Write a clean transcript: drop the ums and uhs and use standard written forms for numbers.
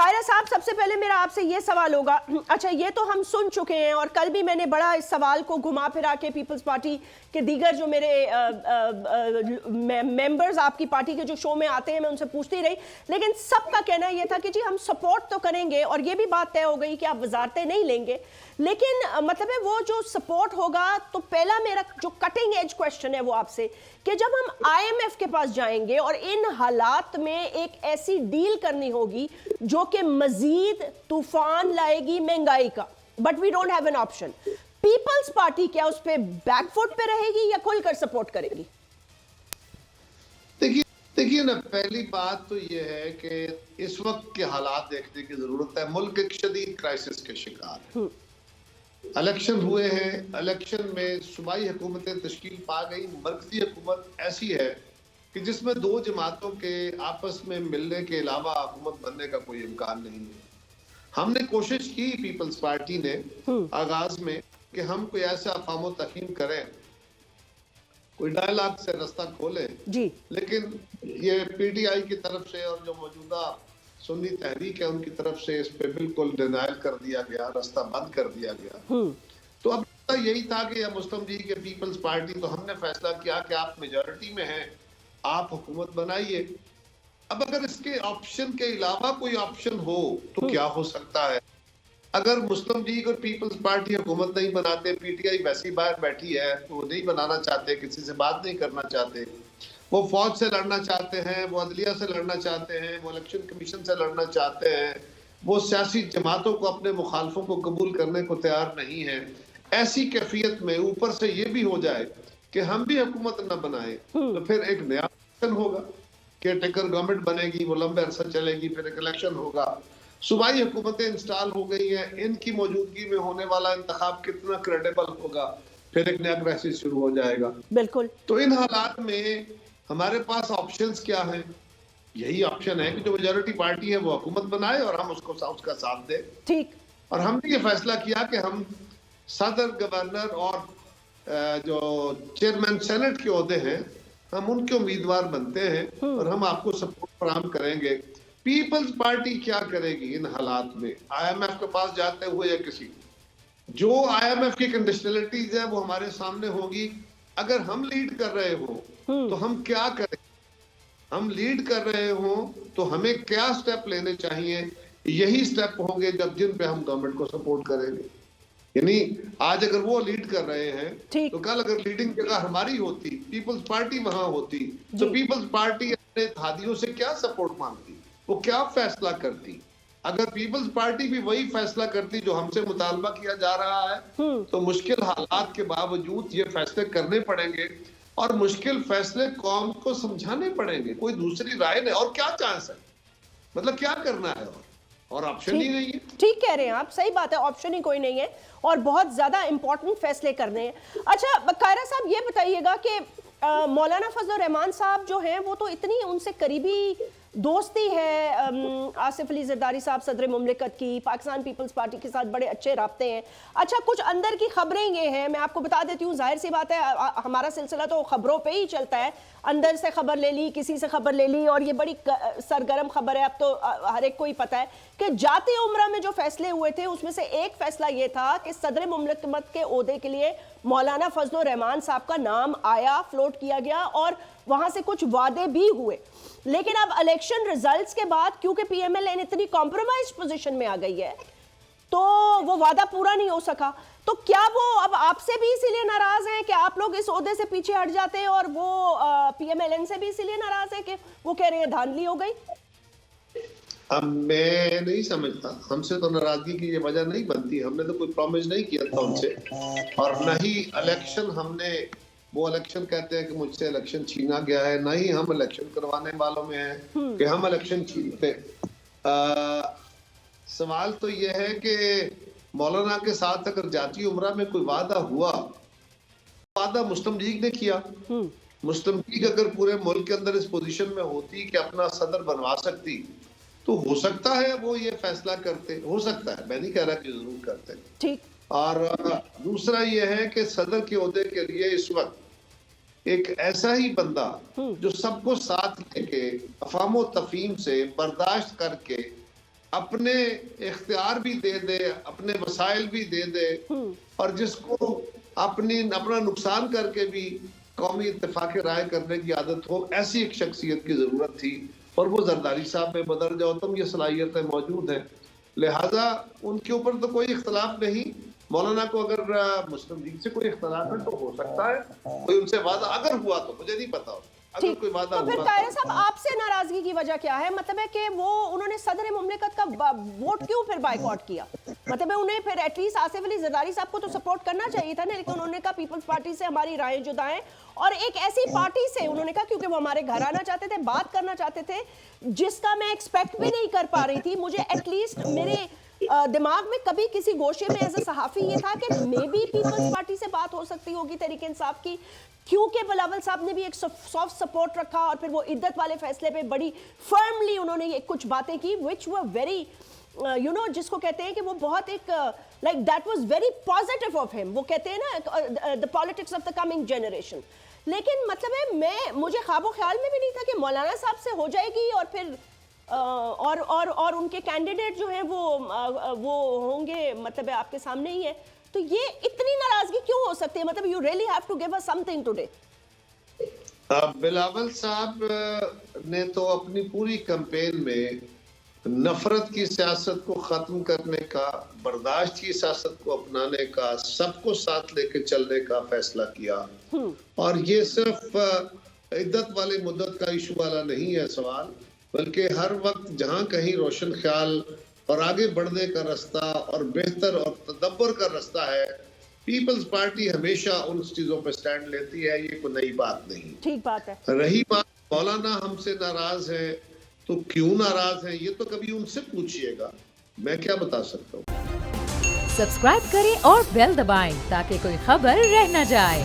कायरा साहब, सबसे पहले मेरा आपसे ये सवाल होगा, अच्छा ये तो हम सुन चुके हैं और कल भी मैंने बड़ा इस सवाल को घुमा फिरा के पीपल्स पार्टी के दीगर जो मेरे मेंबर्स आपकी पार्टी के जो शो में आते हैं मैं उनसे पूछती रही, लेकिन सबका कहना ये था कि जी हम सपोर्ट तो करेंगे और ये भी बात तय हो गई कि आप वजारतें नहीं लेंगे, लेकिन मतलब है वो जो सपोर्ट होगा, तो पहला मेरा जो कटिंग एज क्वेश्चन है वो आपसे कि जब हम IMF के पास जाएंगे और इन हालात में एक ऐसी डील करनी होगी जो कि मजीद तूफान लाएगी महंगाई का, but we don't have an option, Peoples Party क्या उस पे बैकफुट पे रहेगी या खुलकर सपोर्ट करेगी? देखिए ना, पहली बात तो ये है कि इस वक्त के हालात देखने की जरूरत है। मुल्क एक शदीद क्राइसिस के शिकार है। इलेक्शन हुए हैं, इलेक्शन में सूबाई हुकूमतें तश्कील पा गई, मरकजी हुकूमत ऐसी है कि जिसमें दो जमातों के आपस में मिलने के अलावा हुकूमत बनने का कोई इम्कान नहीं है। हमने कोशिश की पीपल्स पार्टी ने आगाज में कि हम कोई ऐसा अफाम तफहीम करें, कोई डायलॉग से रास्ता खोले जी, लेकिन ये PTI की तरफ से और जो मौजूदा सुन्नी तहरीक है उनकी तरफ से इस पे बिल्कुल डिनायल कर दिया गया, रास्ता बंद कर दिया गया। तो अब यही था कि मुस्लिम लीग के पीपल्स पार्टी, तो हमने फैसला किया कि आप मेजॉरिटी में हैं, आप हुकूमत बनाइए। अब अगर इसके ऑप्शन के अलावा कोई ऑप्शन हो तो क्या हो सकता है? अगर मुस्लिम लीग और पीपल्स पार्टी हुकूमत नहीं बनाते, PTI वैसी बाहर बैठी है, तो वो नहीं बनाना चाहते, किसी से बात नहीं करना चाहते, वो फौज से लड़ना चाहते हैं, वो अदलिया से लड़ना चाहते हैं, वो इलेक्शन कमीशन से लड़ना चाहते हैं, वो सियासी जमातों को अपने मुखालफों को कबूल करने को तैयार नहीं है। ऐसी कैफियत में ऊपर से ये भी हो जाए कि हम भी हुकूमत न बनाए, तो फिर एक नया इलेक्शन होगा, केयर टेकर गवर्नमेंट बनेगी, वो लंबे अरसा चलेगी, फिर एक इलेक्शन होगा। सूबाई हुकूमतें इंस्टॉल हो गई हैं, इनकी मौजूदगी में होने वाला इंतखाब कितना क्रेडिबल होगा, फिर एक नया क्राइसिस शुरू हो जाएगा। बिल्कुल। तो इन हालात में हमारे पास ऑप्शंस क्या हैं? यही ऑप्शन है कि जो मेजॉरिटी पार्टी है वो हुकूमत बनाए और हम उसका साथ दें। ठीक। और हमने ये फैसला किया कि हम सदर, गवर्नर और जो चेयरमैन सेनेट के ओहदे हैं, हम उनके उम्मीदवार बनते हैं और हम आपको सपोर्ट फराहम करेंगे। पीपल्स पार्टी क्या करेगी इन हालात में? IMF के पास जाते हुए या किसी, जो IMF की कंडीशनलिटीज है वो हमारे सामने होगी। अगर हम लीड कर रहे हो तो हम क्या करें? हम लीड कर रहे हो तो हमें क्या स्टेप लेने चाहिए? यही स्टेप होंगे जब जिन पे हम गवर्नमेंट को सपोर्ट करेंगे। यानी आज अगर वो लीड कर रहे हैं तो कल अगर लीडिंग जगह हमारी होती, पीपल्स पार्टी वहां होती, तो पीपल्स पार्टी अपने इत्तेहादियों से क्या सपोर्ट मांगती, वो क्या फैसला करती? अगर पीपल्स पार्टी भी वही फैसला करती जो हमसे मुतालबा किया जा रहा है, तो मुश्किल हालात के बावजूद ये फैसले करने पड़ेंगे और मुश्किल फैसले कौम को समझाने पड़ेंगे। कोई दूसरी राय नहीं। और क्या चांस है? मतलब क्या करना है? और ऑप्शन ही नहीं है। ठीक कह रहे हैं आप, सही बात है, ऑप्शन ही कोई नहीं है और बहुत ज्यादा इंपॉर्टेंट फैसले करने हैं। अच्छा कायरा साहब, ये बताइएगा कि मौलाना फजल रहमान साहब जो हैं वो तो इतनी उनसे करीबी दोस्ती है आसिफ अली जरदारी साहब सदर मुमलिकत की, पाकिस्तान पीपल्स पार्टी के साथ बड़े अच्छे राब्ते हैं। अच्छा, कुछ अंदर की खबरें ये हैं, मैं आपको बता देती हूँ, जाहिर सी बात है हमारा सिलसिला तो खबरों पे ही चलता है, अंदर से खबर ले ली, किसी से खबर ले ली, और ये बड़ी सरगर्म खबर है, अब तो हर एक को ही पता है कि जाती उम्रा में जो फैसले हुए थे उसमें से एक फैसला ये था कि सदर मुमलिकत के ओहदे के लिए मौलाना फजल रहमान साहब का नाम आया, फ्लोट किया गया और वहां से कुछ वादे भी हुए। लेकिन अब इलेक्शन रिजल्ट्स के बाद क्योंकि PMLN इतनी कॉम्प्रोमाइज पोजीशन में आ गई है तो वो वादा पूरा नहीं हो सका। तो क्या वो अब आपसे भी इसीलिए नाराज हैं कि आप लोग इस ओहदे से पीछे हट जाते हैं और वो PMLN से भी इसीलिए नाराज है कि वो कह रहे हैं धांधली हो गई? अब मैं नहीं समझता, हमसे तो नाराजगी की ये वजह नहीं बनती। हमने तो कोई प्रॉमिस नहीं किया था उनसे, और न ही इलेक्शन हमने, वो इलेक्शन कहते हैं कि मुझसे इलेक्शन छीना गया है, ना ही हम इलेक्शन करवाने वालों में हैं कि हम इलेक्शन छीनते हैं। सवाल तो ये है कि मौलाना के साथ अगर जाती उम्रा में कोई वादा हुआ, वादा मुस्लिम लीग ने किया। मुस्लिम लीग अगर पूरे मुल्क के अंदर इस पोजीशन में होती कि अपना सदर बनवा सकती, तो हो सकता है वो ये फैसला करते, हो सकता है, मैं नहीं कह रहा कि जरूर करते। ठीक। और दूसरा ये है कि सदर के ओहदे के लिए इस वक्त एक ऐसा ही बंदा जो सबको साथ लेके अफामो तफहीम से बर्दाश्त करके اپنے اختیار بھی دے دے, اپنے وسائل بھی دے دے, اور جس کو اپنا نقصان کر کے بھی قومی اتفاق رائے کرنے کی عادت ہو, ایسی ایک شخصیت کی ضرورت تھی. اور وہ زرداری صاحب میں بدر جاؤ تم یہ صلاحیتیں موجود ہیں, لہٰذا ان کے اوپر تو کوئی اختلاف نہیں. مولانا کو اگر مسلم لیگ سے کوئی اختلاف ہے تو ہو سکتا ہے کوئی ان سے وعدہ اگر ہوا, تو مجھے نہیں پتا اگر کوئی وعدہ تو پھر ہوا. طاہر صاحب آپ سے ناراضگی کی وجہ کیا ہے؟ مطلب ہے کہ وہ انہوں نے صدر مملکت کا ووٹ کیوں پھر بائیکاٹ کیا؟ مطلب ہے انہیں پھر ایٹ لیسٹ آصف علی زرداری صاحب کو تو سپورٹ کرنا چاہیے تھا نا, لیکن انہوں نے کہا پیپلز پارٹی سے ہماری رائے جدا ہیں, اور ایک ایسی پارٹی سے انہوں نے کہا کیونکہ وہ ہمارے گھر آنا چاہتے تھے, بات کرنا چاہتے تھے, جس کا میں ایکسپیکٹ بھی نہیں کر پا رہی تھی. مجھے ایٹ لیسٹ میرے دماغ میں کبھی کسی گوشے میں ایز اے صحافی یہ تھا کہ مے بی پیپلز پارٹی سے بات ہو سکتی ہوگی تحریک انصاف کی, کیونکہ بلاول صاحب نے بھی ایک سافٹ سپورٹ رکھا, اور پھر وہ عدت والے فیصلے پہ بڑی فرملی انہوں نے کچھ باتیں کی which were very جس کو کہتے ہیں کہ وہ بہت ایک like that was very positive of him. وہ کہتے ہیں نا the politics of the coming generation. لیکن مطلب ہے مجھے خواب و خیال میں بھی نہیں تھا کہ مولانا صاحب سے ہو جائے گی, اور پھر اور ان کے کینڈیڈیٹ جو ہیں وہ ہوں گے, مطلب ہے آپ کے سامنے ہی ہے. تو یہ اتنی ناراضگی کیوں ہو سکتی ہے؟ مطلب you really have to give us something today. Bilawal صاحب نے تو اپنی پوری کمپین میں نفرت کی سیاست کو ختم کرنے کا, برداشت کی سیاست کو اپنانے کا, سب کو ساتھ لے کے چلنے کا فیصلہ کیا. اور یہ صرف عدت والے مدت کا ایشو والا نہیں ہے سوال, بلکہ ہر وقت جہاں کہیں روشن خیال اور آگے بڑھنے کا رستہ اور بہتر اور تدبر کا رستہ ہے, پیپلز پارٹی ہمیشہ ان چیزوں پہ سٹینڈ لیتی ہے. یہ کوئی نئی بات نہیں. ٹھیک بات ہے. رہی بات مولانا ہم سے ناراض ہے تو کیوں ناراض ہیں, یہ تو کبھی ان سے پوچھئے گا, میں کیا بتا سکتا ہوں. سبسکرائب کریں اور بیل دبائیں تاکہ کوئی خبر رہ نہ جائے.